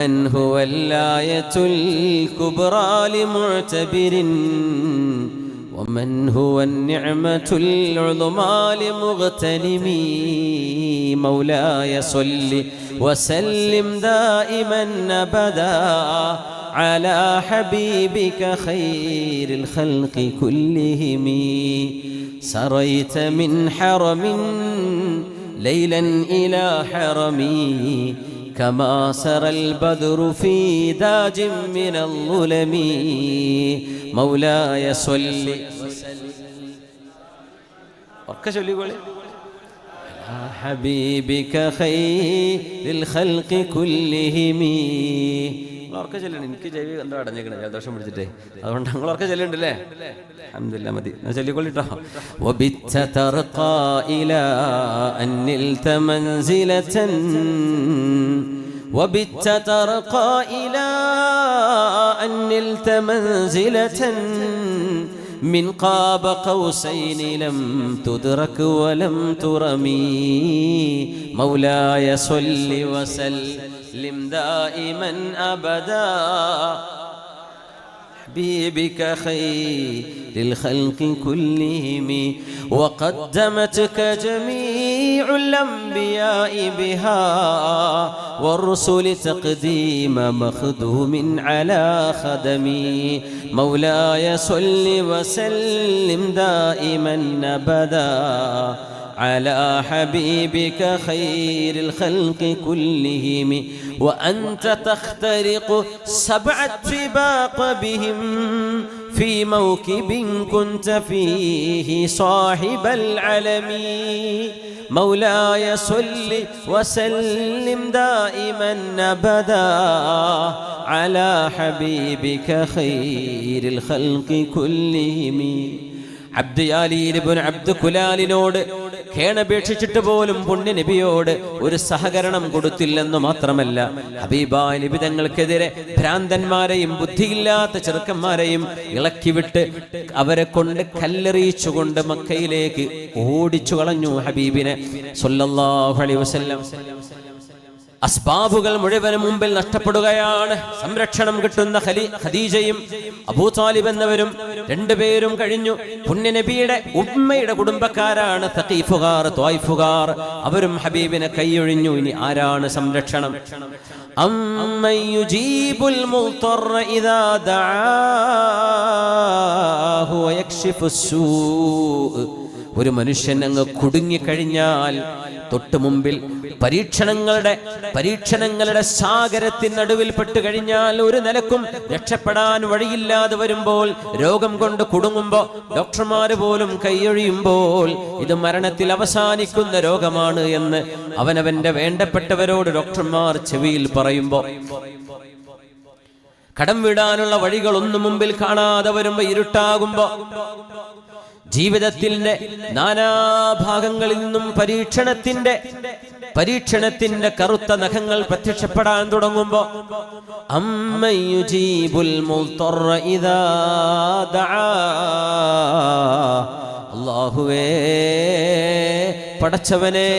من هو الآية الكبرى لمعتبر ومن هو النعمة العظمى لمغتنم مولاي صل وسلم دائما أبدا على حبيبك خير الخلق كلهم سريت من حرم ليلا إلى حرمي كما سرى البدر في داج من الظلم مولاي صل وسلم على حبيبك خير الخلق كلهم. ഉറക്കെ ചെല്ലണം. എനിക്ക് ചെവി എന്താ അടഞ്ഞേക്കണേ ജലദോഷം പിടിച്ചിട്ടേ, അതുകൊണ്ട് ഞങ്ങൾ ഉറക്കെ ചെല്ലുണ്ടല്ലേ. അൽഹംദുലില്ലാഹ് മതി, ഞാൻ ചൊല്ലിക്കൊള്ളിട്ടോ. وبت ترقى إلى أن نلت منزلة وبت ترقى إلى أن نلت منزلة من قاب قوسين لم تدرك ولم ترمي مولاي صل وسلم دائما أبدا حبيبك خير الخلق كلهم وقدمتك جميع الأنبياء بها والرسل تقديم مخدوم على خدمي مولاي صل وسلم دائما أبدا على حبيبك خير الخلق كلهم وأنت تخترق سبع طباق بهم في موكب كنت فيه صاحب العلم مولاي صل وسلم دائما أبدا على حبيبك خير الخلق كلهم. അബ്ദ് യാലീൽ ഇബ്നു അബ്ദ് കുലാലിനോട് കേണപേക്ഷിച്ചിട്ട് പോലും പുണ്യ നബിയോട് ഒരു സഹകരണം കൊടുത്തില്ലെന്ന് മാത്രമല്ല, ഹബീബായ നബി തങ്ങൾക്കെതിരെ ഭ്രാന്തന്മാരെയും ബുദ്ധിയില്ലാത്ത ചെറുക്കന്മാരെയും ഇളക്കിവിട്ട് അവരെ കൊണ്ട് കല്ലെറിയിച്ചുകൊണ്ട് മക്കയിലേക്ക് ഓടിച്ചു കളഞ്ഞു ഹബീബിനെ സ്വല്ലല്ലാഹു അലൈഹി വസല്ലം. അസ്ബാബുകൾ മുഴുവനും മുമ്പിൽ നഷ്ടപ്പെടുകയാണ്. സംരക്ഷണം കിട്ടുന്ന ഖദീജയും അബൂ താലിബ് എന്നവരും രണ്ടുപേരും കഴിഞ്ഞു. പുണ്യനബിയുടെ ഉമ്മയുടെ കുടുംബക്കാരാണ് തഖീഫുകാർ, ത്വായിഫുകാർ. അവരും ഹബീബിനെ കൈയൊഴിഞ്ഞു. ഇനി ആരാണ് സംരക്ഷണം? അമ്മൻ യുജീബുൽ മുൾതറ ഇദാ ദആഹു വയക്ഷിഫുസ്സൂ. ഒരു മനുഷ്യൻ അങ്ങ് കുടുങ്ങിക്കഴിഞ്ഞാൽ തൊട്ടു മുമ്പിൽ പരീക്ഷണങ്ങളുടെ സാഗരത്തിനടുവിൽ പെട്ട് കഴിഞ്ഞാൽ ഒരു നിലക്കും രക്ഷപ്പെടാൻ വഴിയില്ലാതെ വരുമ്പോൾ, രോഗം കൊണ്ട് കുടുങ്ങുമ്പോൾ, ഡോക്ടർമാര് പോലും കൈയൊഴിയുമ്പോൾ ഇത് മരണത്തിൽ അവസാനിക്കുന്ന രോഗമാണ് എന്ന് അവനവന്റെ വേണ്ടപ്പെട്ടവരോട് ഡോക്ടർമാർ ചെവിയിൽ പറയുമ്പോൾ, കടം വിടാനുള്ള വഴികളൊന്നും മുമ്പിൽ കാണാതെ വരുമ്പോ, ഇരുട്ടാകുമ്പോ, ജീവിതത്തിന്റെ നാനാഭാഗങ്ങളിൽ നിന്നും പരീക്ഷണത്തിന്റെ കറുത്ത നഖങ്ങൾ പ്രത്യക്ഷപ്പെടാൻ തുടങ്ങുമ്പോ, അമ്മൻ യുജീബുൽ മുൾതറ ഇദാ ദആ. അല്ലാഹുവേ, പടച്ചവനെ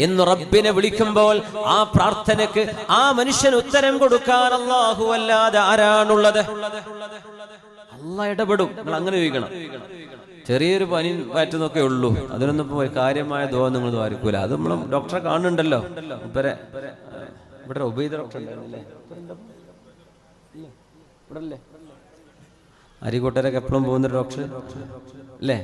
എന്ന് റബ്ബിനെ വിളിക്കുമ്പോൾ ആ പ്രാർത്ഥനയ്ക്ക് ആ മനുഷ്യന് ഉത്തരം കൊടുക്കാൻ അല്ലാഹു അല്ലാതെ ആരാണുള്ളത്? അല്ലാഹ് ഇടപെടും. നിങ്ങൾ അങ്ങനെ ചോദിക്കണം. ചെറിയൊരു പനി പറ്റുന്നൊക്കെ ഉള്ളൂ, അതിനൊന്നും പോയി കാര്യമായ ദുആ നിങ്ങൾ ദ്വാരിക്കൂല. അത് നമ്മൾ ഡോക്ടറെ കാണുന്നുണ്ടല്ലോ. ഇവിടെ ഉബൈദ ഡോക്ടർ ഉണ്ടായിരുന്നില്ലേ, അരിക്കോട്ടരൊക്കെ എപ്പോഴും പോകുന്നൊരു ഡോക്ടർ അല്ലേ?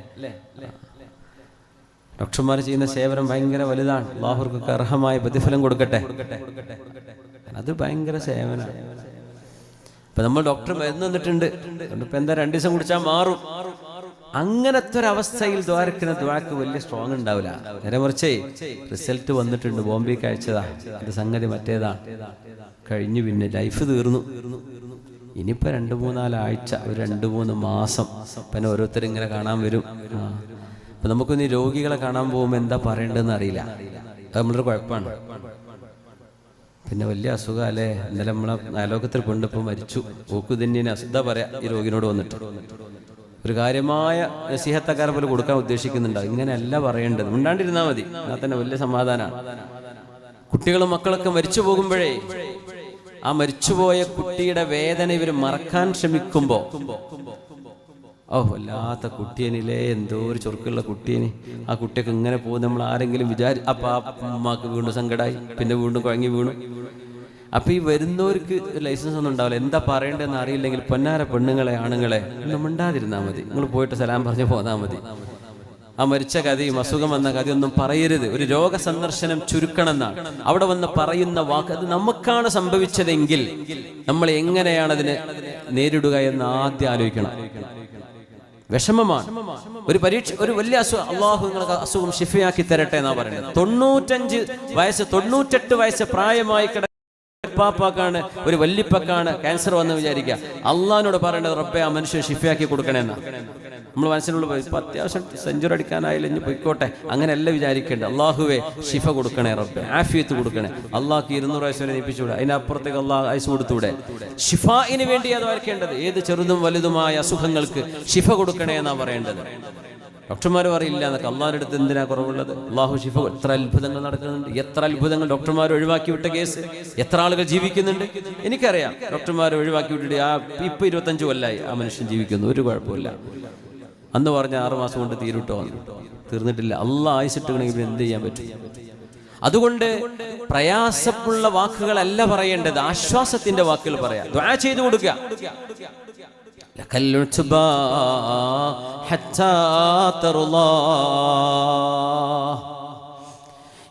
ഡോക്ടർമാർ ചെയ്യുന്ന സേവനം ഭയങ്കര വലുതാണ്. അല്ലാഹുവിற்கு അർഹമായ പ്രതിഫലം കൊടുക്കട്ടെ. അത് ഭയങ്കര സേവനമാണ്. ഇപ്പൊ നമ്മൾ ഡോക്ടർ മരുന്ന് തന്നിട്ടുണ്ട്, ഇപ്പൊ എന്താ 2 ദിവസം കുടിച്ചാൽ മാറും. അങ്ങനത്തെ ഒരു അവസ്ഥയിൽ ദ്വാരക്കുന്ന ദ്വാക്ക് വലിയ സ്ട്രോങ് ഉണ്ടാവില്ല. നേരെ മറിച്ചേ റിസൾട്ട് വന്നിട്ടുണ്ട്, ബോംബെക്ക് അയച്ചതാ, അത് സംഗതി മറ്റേതാ, കഴിഞ്ഞു, പിന്നെ ലൈഫ് തീർന്നു. ഇനിയിപ്പോ 2-3 ആഴ്ച, ഒരു 2-3 മാസം പിന്നെ ഓരോരുത്തരും ഇങ്ങനെ കാണാൻ വരും. അപ്പൊ നമുക്കൊന്ന് രോഗികളെ കാണാൻ പോകുമ്പോൾ എന്താ പറയേണ്ടതെന്ന് അറിയില്ല. അത് നമ്മളൊരു കുഴപ്പമാണ്. പിന്നെ വലിയ അസുഖം അല്ലേ. ഇന്നലെ നമ്മളെ അയലോകത്തിൽ കൊണ്ടിപ്പോൾ മരിച്ചു. ഓക്ക് തന്നെ അസുഖ പറയാ ഈ രോഗിനോട് വന്നിട്ട് ഒരു കാര്യമായ നസീഹത്തക്കാരെ പോലെ കൊടുക്കാൻ ഉദ്ദേശിക്കുന്നുണ്ട്. ഇങ്ങനെയല്ല പറയേണ്ടത്, മിണ്ടാണ്ടിരുന്നാൽ മതി, എന്നാൽ തന്നെ വലിയ സമാധാനമാണ്. കുട്ടികളും മക്കളൊക്കെ മരിച്ചു പോകുമ്പോഴേ ആ മരിച്ചുപോയ കുട്ടിയുടെ വേദന ഇവർ മറക്കാൻ ശ്രമിക്കുമ്പോൾ, ഓ വല്ലാത്ത കുട്ടിയനില്ലേ, എന്തോ ഒരു ചൊറുക്കുള്ള കുട്ടിയന്, ആ കുട്ടിയൊക്കെ ഇങ്ങനെ പോകും നമ്മൾ ആരെങ്കിലും അപ്പം ആ ഉമ്മാക്ക് വീണ്ടും സങ്കടമായി, പിന്നെ വീണ്ടും കുഴങ്ങി വീണു. അപ്പം ഈ വരുന്നവർക്ക് ലൈസൻസ് ഒന്നും ഉണ്ടാവില്ല, എന്താ പറയേണ്ടതെന്ന് അറിയില്ലെങ്കിൽ പൊന്നാര പെണ്ണുങ്ങളെ ആണുങ്ങളെ ഒന്നും മിണ്ടാതിരുന്നാൽ മതി, നിങ്ങൾ പോയിട്ട് സലാം പറഞ്ഞ് പോന്നാൽ മതി. ആ മരിച്ച കഥയും അസുഖം വന്ന കഥയൊന്നും പറയരുത്. ഒരു രോഗ സന്ദർശനം ചുരുക്കണമെന്നാണ് അവിടെ വന്ന് പറയുന്ന വാക്ക്. അത് നമുക്കാണ് സംഭവിച്ചതെങ്കിൽ നമ്മൾ എങ്ങനെയാണ് അതിനെ നേരിടുക എന്ന് ആദ്യം ആലോചിക്കണം. വിഷമമാണ്. ഒരു വലിയ അസുഖം, അള്ളാഹു നിങ്ങൾക്ക് അസുഖം ശിഫയാക്കി തരട്ടെ എന്നാ പറയുന്നത്. 95 വയസ്സ് 98 വയസ്സ് പ്രായമായി പാപ്പാക്കാണ്, ഒരു വല്യപ്പക്കാണ് ക്യാൻസർ വന്ന് വിചാരിക്കുക. അള്ളാഹിനോട് പറയേണ്ടത് റബ്ബേ ആ മനുഷ്യൻ ഷിഫയാക്കി കൊടുക്കണേന്നാ. നമ്മൾ മനസ്സിലുള്ള ഇപ്പം അത്യാവശ്യം സെഞ്ചുറി അടിക്കാനായില്ല, ഇനി പൊയ്ക്കോട്ടെ, അങ്ങനെയല്ല വിചാരിക്കേണ്ടത്. അള്ളാഹുവെ ഷിഫ കൊടുക്കണേ റബ്ബേ, ആഫിയത്ത് കൊടുക്കണേ. അള്ളാഹ്ക്ക് 200 വയസ്സ് വരെ ഏൽപ്പിച്ചുകൂടെ, അതിനപ്പുറത്തേക്ക് അള്ളാഹ് ആയുസ് കൊടുത്തൂടെ? ഷിഫായിന് വേണ്ടി അത് വരയ്ക്കേണ്ടത്. ഏത് ചെറുതും വലുതുമായ അസുഖങ്ങൾക്ക് ഷിഫ കൊടുക്കണേ എന്നാ പറയേണ്ടത്. ഡോക്ടർമാർ പറയില്ല എന്നൊക്കെ. അള്ളാഹിൻ്റെ അടുത്ത് എന്തിനാ കുറവുള്ളത്? അള്ളാഹു ഷിഫ. എത്ര അത്ഭുതങ്ങൾ നടക്കുന്നുണ്ട്, എത്ര അത്ഭുതങ്ങൾ. ഡോക്ടർമാർ ഒഴിവാക്കി വിട്ട കേസ് എത്ര ആളുകൾ ജീവിക്കുന്നുണ്ട് എനിക്കറിയാം. ഡോക്ടർമാർ ഒഴിവാക്കി വിട്ടിട്ട് ഇപ്പം 25 കൊല്ലമായി ആ മനുഷ്യൻ ജീവിക്കുന്നു, ഒരു കുഴപ്പമില്ല. അന്ന് പറഞ്ഞ 6 മാസം കൊണ്ട് തീരുട്ടോ, തീർന്നിട്ടില്ല. അള്ളാഹ് ആയുസിട്ടുകണെങ്കിൽ എന്ത് ചെയ്യാൻ പറ്റും? അതുകൊണ്ട് പ്രയാസമുള്ള വാക്കുകളല്ല പറയേണ്ടത്, ആശ്വാസത്തിന്റെ വാക്കുകൾ പറയാം. ദുആ ചെയ്തു കൊടുക്കുക.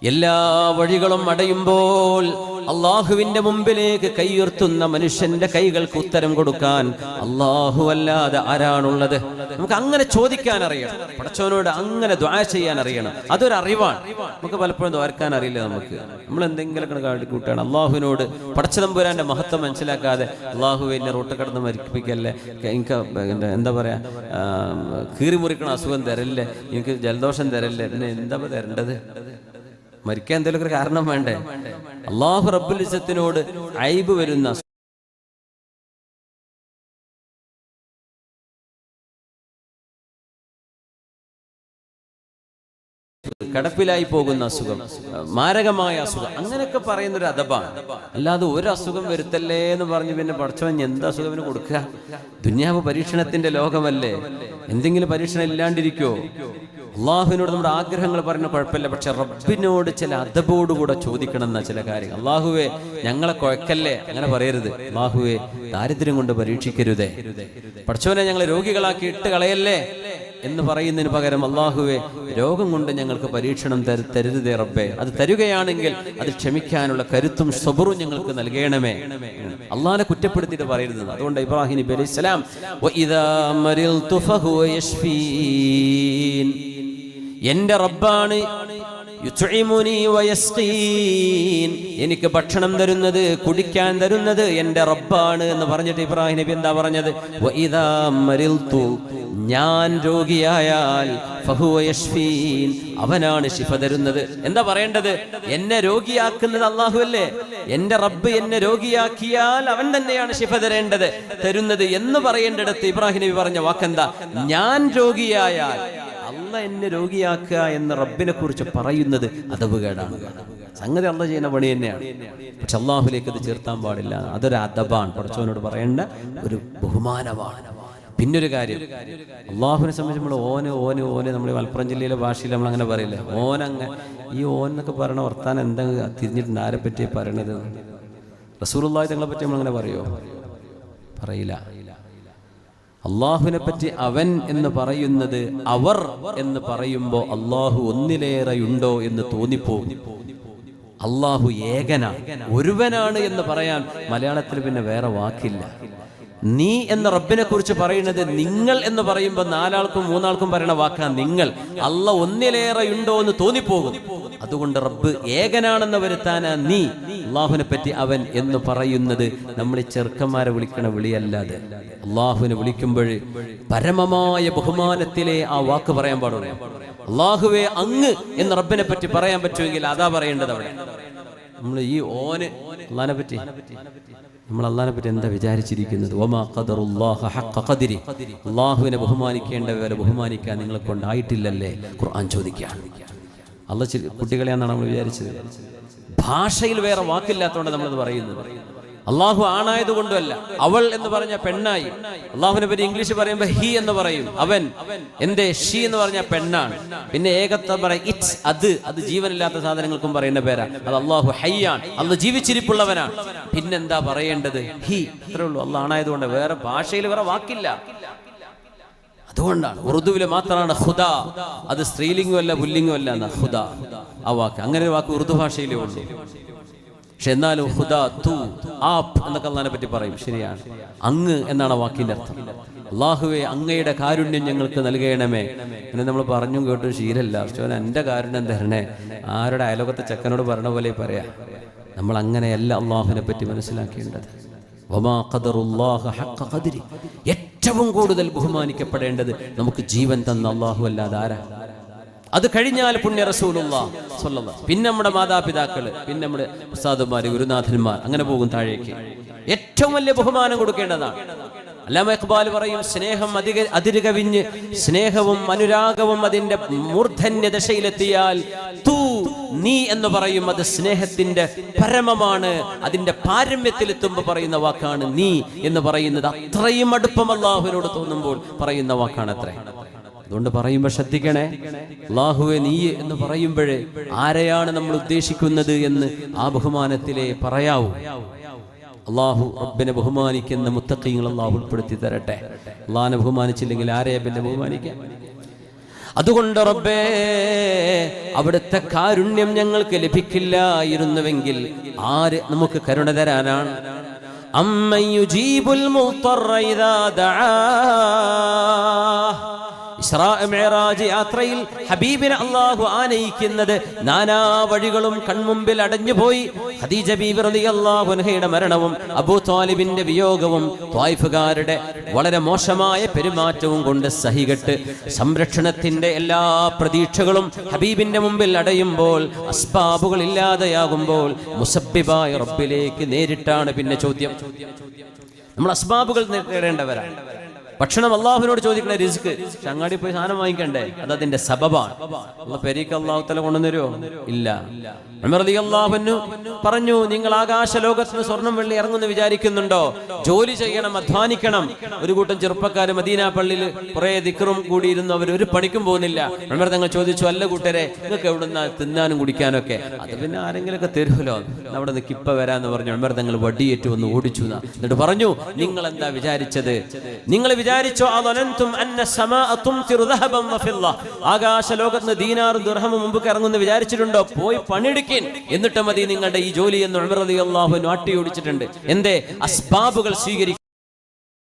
എല്ലാ വഴികളും അടയുമ്പോൾ അള്ളാഹുവിന്റെ മുമ്പിലേക്ക് കൈയുയർത്തുന്ന മനുഷ്യന്റെ കൈകൾക്ക് ഉത്തരം കൊടുക്കാൻ അള്ളാഹു അല്ലാതെ ആരാണുള്ളത്? നമുക്ക് അങ്ങനെ ചോദിക്കാൻ അറിയണം, പടച്ചവനോട് അങ്ങനെ ദുആ ചെയ്യാൻ അറിയണം. അതൊരു അറിവാണ്. നമുക്ക് പലപ്പോഴും ദ്വാരക്കാൻ അറിയില്ല. നമ്മൾ എന്തെങ്കിലുമൊക്കെ കാട്ടിക്കൂട്ടാണ് അള്ളാഹുവിനോട്. പടച്ചതമ്പുരാന്റെ മഹത്വം മനസ്സിലാക്കാതെ അള്ളാഹുവെ എന്നെ റോട്ട് കടന്ന് മരിപ്പിക്കല്ലേ, എനിക്ക് എന്താ പറയാ കീറി മുറിക്കണ അസുഖം തരല്ലേ, എനിക്ക് ജലദോഷം തരല്ലേ, എന്നെ എന്താ തരേണ്ടത്? മരിക്കാൻ എന്തെങ്കിലും ഒരു കാരണം വേണ്ടേ? അള്ളാഹു റബ്ബുൽ ഇസ്സത്തിനോട് ഐബ് വരുന്ന, കടപ്പിലായി പോകുന്ന അസുഖം, മാരകമായ അസുഖം, അങ്ങനെയൊക്കെ പറയുന്നൊരു അദബാണ്. അല്ലാതെ ഒരു അസുഖം വരുത്തല്ലേ എന്ന് പറഞ്ഞ് പിന്നെ പടച്ചവൻ എന്ത് അസുഖത്തിന് കൊടുക്കുക? ദുനിയാവ് പരീക്ഷണത്തിന്റെ ലോകമല്ലേ, എന്തെങ്കിലും പരീക്ഷണം ഇല്ലാണ്ടിരിക്കോ? അള്ളാഹുവിനോട് നമ്മുടെ ആഗ്രഹങ്ങൾ പറയുന്ന കുഴപ്പമില്ല, പക്ഷെ റബ്ബിനോട് ചില അദബോടുകൂടെ ചോദിക്കണം എന്ന ചില കാര്യങ്ങൾ. അള്ളാഹുവെ ഞങ്ങളെ കുഴക്കല്ലേ, അങ്ങനെ പറയരുത്. അള്ളാഹുവെ ദാരിദ്ര്യം കൊണ്ട് പരീക്ഷിക്കരുതേ, പടച്ചവനെ ഞങ്ങളെ രോഗികളാക്കി ഇട്ട് കളയല്ലേ എന്ന് പറയുന്നതിന് പകരം അള്ളാഹുവെ രോഗം കൊണ്ട് ഞങ്ങൾക്ക് പരീക്ഷണം തരുതേ റബ്ബേ, അത് തരുകയാണെങ്കിൽ അത് ക്ഷമിക്കാനുള്ള കരുത്തും സബറും ഞങ്ങൾക്ക് നൽകണമേ. അള്ളാഹിനെ കുറ്റപ്പെടുത്തിയിട്ട് പറയരുത്. അതുകൊണ്ട് ഇബ്രാഹിം നബി അലൈഹി സ്വലാം വഇദാ മരിൽതു ഫഹുവ യശ്ഫീൻ, എന്റെ റബ്ബാണ് യുത്ഇമുനി വയസ്ഖീൻ, എനിക്ക് ഭക്ഷണം തരുന്നത് കുടിക്കാൻ തരുന്നത് എന്റെ റബ്ബാണ് എന്ന് പറഞ്ഞിട്ട് ഇബ്രാഹിം നബി എന്താ പറഞ്ഞത്? വഇദാ മരിൽതു, ഞാൻ രോഗിയായാൽ ഫഹുവ യശ്ഫീൻ, അവനാണ് ശിഫ തരുന്നത്. എന്താ പറയേണ്ടത്? എന്നെ രോഗിയാക്കുന്നത് അല്ലാഹു അല്ലേ? എന്റെ റബ്ബ് എന്നെ രോഗിയാക്കിയാൽ അവൻ തന്നെയാണ് ശിഫ തരുന്നത് എന്ന് പറയേണ്ടിടത്ത് ഇബ്രാഹിം നബി പറഞ്ഞ വാക്കെന്താ? ഞാൻ രോഗിയായാൽ അള്ളാഹ് എന്നെ രോഗിയാക്കുക എന്ന് റബ്ബിനെ കുറിച്ച് പറയുന്നത് അദബുകേടാണ്. സംഗതി അള്ളാഹ് ചെയ്യുന്ന പണി തന്നെയാണ്, പക്ഷെ അള്ളാഹുലേക്ക് അത് ചേർത്താൻ പാടില്ല. അതൊരു അദബാണ്, പടച്ചവനോട് പറയേണ്ട ഒരു ബഹുമാനമാണ്. പിന്നൊരു കാര്യം, അള്ളാഹുവിനെ സംബന്ധിച്ച് നമ്മൾ ഓന് നമ്മൾ മലപ്പുറം ജില്ലയിലെ ഭാഷയിൽ നമ്മൾ അങ്ങനെ പറയില്ലേ, ഈ എന്നൊക്കെ പറയണ വർത്താനം എന്താ തിരിഞ്ഞിട്ടുണ്ട്, ആരെ പറ്റിയാണ് പറയണത്? റസൂലുള്ളാഹി തങ്ങളെ പറ്റി നമ്മളങ്ങനെ പറയുമോ? പറയില്ല. അള്ളാഹുവിനെ പറ്റി അവൻ എന്ന് പറയുന്നത് അവർ എന്ന് പറയുമ്പോൾ അള്ളാഹു ഒന്നിലേറെയുണ്ടോ എന്ന് തോന്നിപ്പോകും. അള്ളാഹു ഏകനാണ്, ഒരുവനാണ് എന്ന് പറയാൻ മലയാളത്തിൽ പിന്നെ വേറെ വാക്കില്ല. നീ എന്ന റബ്ബിനെ കുറിച്ച് പറയുന്നത് നിങ്ങൾ എന്ന് പറയുമ്പോൾ 4 ആൾക്കും 3 ആൾക്കും പറയുന്ന വാക്കാണ് നിങ്ങൾ. അള്ളാഹ് ഒന്നിലേറെ ഉണ്ടോ എന്ന് തോന്നിപ്പോകും. അതുകൊണ്ട് റബ്ബ് ഏകനാണെന്ന് വരുത്താനാ നീ അള്ളാഹുവിനെ പറ്റി അവൻ എന്ന് പറയുന്നത്. നമ്മൾ ഈ ചെറുക്കന്മാരെ വിളിക്കണ വിളിയല്ലാതെ അള്ളാഹുവിനെ വിളിക്കുമ്പോൾ പരമമായ ബഹുമാനത്തിലെ ആ വാക്ക് പറയാൻ പാടുള്ളൂ. അള്ളാഹുവെ അങ്ങ് എന്ന് റബ്ബിനെ പറ്റി പറയാൻ പറ്റുമെങ്കിൽ അതാ പറയേണ്ടത്. അവിടെ നമ്മൾ ഈ അള്ളാഹിനെ പറ്റി നമ്മൾ അള്ളാഹിനെ പറ്റി എന്താ വിചാരിച്ചിരിക്കുന്നത്? വമാ ഖദറുല്ലാഹ ഹഖ ഖദ്രി, അള്ളാഹുവിനെ ബഹുമാനിക്കേണ്ടവരെ ബഹുമാനിക്കാൻ നിങ്ങളെ കൊണ്ടായിട്ടില്ലല്ലേ? ഖുർആൻ ചോദിക്കുകയാണ്. അള്ളാഹ് കുട്ടികളെയാണെന്നാണ് നമ്മൾ വിചാരിച്ചത്. ഭാഷയിൽ വേറെ വാക്കില്ലാത്തതുകൊണ്ട് നമ്മളത് പറയുന്നത്. അള്ളാഹു ആണായത് കൊണ്ടുമല്ല. അവൾ എന്ന് പറഞ്ഞ പെണ്ണായി. അള്ളാഹുവിനെ പറ്റി ഇംഗ്ലീഷ് പറയുമ്പോൾ ഹി എന്ന് പറയും, അവൻ. എന്തേ ഷീ എന്ന് പറഞ്ഞ പെണ്ണാണ്. പിന്നെ ഏകത്വം പറയും ഇറ്റ്സ്, അത് ജീവനില്ലാത്ത സാധനങ്ങൾക്കും പറയുന്ന പേരാ. അത് അള്ളാഹു ഹയ്യാൻ, അള്ളാഹു ജീവിച്ചിരിപ്പുള്ളവനാണ്. പിന്നെന്താ പറയേണ്ടത്? ഹി. അത്രേ ഉള്ളൂ. അള്ളാഹ് ആണായത് കൊണ്ട്. വേറെ ഭാഷയിൽ വേറെ വാക്കില്ല. അതുകൊണ്ടാണ് ഉറുദുവിൽ മാത്രമാണ് ഖുദ. അത് സ്ത്രീലിംഗമല്ല പുല്ലിംഗമല്ല എന്ന ഖുദ ആ വാക്ക്. അങ്ങനെ ഒരു വാക്ക് ഉറുദു ഭാഷയിലേ ഉള്ളൂ. പക്ഷെ എന്നാലും ഖുദ, തു, ആപ് എന്നൊക്കെ അള്ളാഹിനെ പറ്റി പറയും. ശരിയാണ്. അങ്ങ് എന്നാണ് വാക്കിന്റെ അർത്ഥം. അള്ളാഹുവേ, അങ്ങയുടെ കാരുണ്യം ഞങ്ങൾക്ക് നൽകണമേ. പിന്നെ നമ്മൾ പറഞ്ഞും കേട്ടും ശീലല്ല. പക്ഷേ എൻ്റെ കാരുണ്യം തരണേ. ആരുടെ അയലോകത്തെ ചെക്കനോട് പറഞ്ഞ പോലെ പറയാ. നമ്മൾ അങ്ങനെയല്ല അള്ളാഹുവിനെ പറ്റി മനസ്സിലാക്കേണ്ടത്. ഏറ്റവും കൂടുതൽ ബഹുമാനിക്കപ്പെടേണ്ടത് നമുക്ക് ജീവൻ തന്ന അള്ളാഹു അല്ലാതെ ആരാ? അത് കഴിഞ്ഞാൽ പുണ്യ റസൂലുള്ളാഹി സ്വല്ലല്ലാഹു, പിന്നെ നമ്മുടെ മാതാപിതാക്കള്, പിന്നെ നമ്മുടെ ഉസ്താദുമാര്, ഗുരുനാഥന്മാർ, അങ്ങനെ പോകും താഴേക്ക്. ഏറ്റവും വലിയ ബഹുമാനം കൊടുക്കേണ്ടതാണ്. അല്ലാമ ഇഖ്ബാൽ പറയും, സ്നേഹം അതിരുകവിഞ്ഞ് സ്നേഹവും അനുരാഗവും അതിന്റെ മൂർധന്യ ദശയിലെത്തിയാൽ തൂ, നീ എന്ന് പറയും. അത് സ്നേഹത്തിന്റെ പരമമാണ്. അതിന്റെ പാരമ്യത്തിലെത്തുമ്പോൾ പറയുന്ന വാക്കാണ് നീ എന്ന് പറയുന്നത്. അത്രയും അടുപ്പം അല്ലാഹുവിനോട് തോന്നുമ്പോൾ പറയുന്ന വാക്കാണ് അത്രേ. അതുകൊണ്ട് പറയുമ്പോൾ ശ്രദ്ധിക്കണേ. അല്ലാഹുവേ നീ എന്ന് പറയുമ്പോഴേ ആരെയാണ് നമ്മൾ ഉദ്ദേശിക്കുന്നത് എന്ന് ആ ബഹുമാനത്തിലേ പറയാവൂ. അള്ളാഹു റബ്ബിനെ ബഹുമാനിക്കുന്ന മുത്തഖീങ്ങൾ അള്ളാഹു ഉൾപ്പെടുത്തി തരട്ടെ. അള്ളാഹിനെ ബഹുമാനിച്ചില്ലെങ്കിൽ ആരെയാ പിന്നെ ബഹുമാനിക്കാൻ? അതുകൊണ്ട് റബ്ബേ, അവിടുത്തെ കാരുണ്യം ഞങ്ങൾക്ക് ലഭിക്കില്ലായിരുന്നുവെങ്കിൽ ആര് നമുക്ക് കരുണ തരാനാണ്? അമ്മൻ യുജീബുൽ മുദ്ദറ ഇദാ ദആ. ഇസ്രാ മിഅ്റാജ് യാത്രയിൽ ഹബീബിനെ അല്ലാഹു ആനയിക്കുന്നത് നാനാ വഴികളും കൺമുമ്പിൽ അടഞ്ഞുപോയി. ഖദീജ ബീവി റളിയല്ലാഹു അൻഹയുടെ മരണവും അബൂ ത്വാലിബിന്റെ വിയോഗവും ത്വായിഫുകാരുടെ വളരെ മോശമായ പെരുമാറ്റവും കൊണ്ട് സഹികെട്ട് സംരക്ഷണത്തിന്റെ എല്ലാ പ്രതീക്ഷകളും ഹബീബിന്റെ മുമ്പിൽ അടയുമ്പോൾ, അസ്ബാബുകൾ ഇല്ലാതെയാകുമ്പോൾ മുസബ്ബിബായ റബ്ബിലേക്ക് നേരിട്ടാണ് പിന്നെ ചോദ്യം. നമ്മൾ അസ്ബാബുകൾ നേടേണ്ടവരാണ്. ഭക്ഷണം അള്ളാഹുവിനോട് ചോദിക്കണ റിസ്ക്. ചങ്ങാടി പോയി സാധനം വാങ്ങിക്കണ്ടേ? അത് അതിന്റെ സബബാണ്. പെരീക്ക് അള്ളാഹു തആല കൊണ്ടുവന്നോ? ഇല്ല. ഉമർ റളിയല്ലാഹു അൻഹു പറഞ്ഞു, നിങ്ങൾ ആകാശ ലോകത്തിന് സ്വർണം വെള്ളി ഇറങ്ങുന്നു വിചാരിക്കുന്നുണ്ടോ? ജോലി ചെയ്യണം, അധ്വാനിക്കണം. ഒരു കൂട്ടം ചെറുപ്പക്കാർ മദീന പള്ളിയിൽ കുറെ ദിക്റും കൂടിയിരുന്നു. അവർ ഒരു പണിക്കും പോകുന്നില്ല. ഉമർ തങ്ങൾ ചോദിച്ചു, അല്ല കൂട്ടരെ, നിങ്ങൾക്ക് എവിടുന്ന തിന്നാനും കുടിക്കാനൊക്കെ? അത് പിന്നെ ആരെങ്കിലുമൊക്കെ തരുമല്ലോ, അവിടെ നിന്ന് കിപ്പ വരാന്ന് പറഞ്ഞു ഉമർ തങ്ങൾ വടിയേറ്റു വന്ന് ഓടിച്ചു. എന്നിട്ട് പറഞ്ഞു, നിങ്ങൾ എന്താ വിചാരിച്ചത്? നിങ്ങൾ വിചാരിച്ചോ ആകാശ ലോകത്ത് ദീനാറും ദിർഹമും മുമ്പ് ഇറങ്ങുന്നു വിചാരിച്ചിട്ടുണ്ടോ? പോയി പണിയെടുക്കിൻ, എന്നിട്ട് മതി നിങ്ങളുടെ ഈ ജോലി എന്ന് ഉമർ റളിയല്ലാഹു അൻഹു ആട്ടിയോടിച്ചിട്ടുണ്ട്. എന്തേ? അസ്ബാബുകൾ സ്വീകരിക്കണം.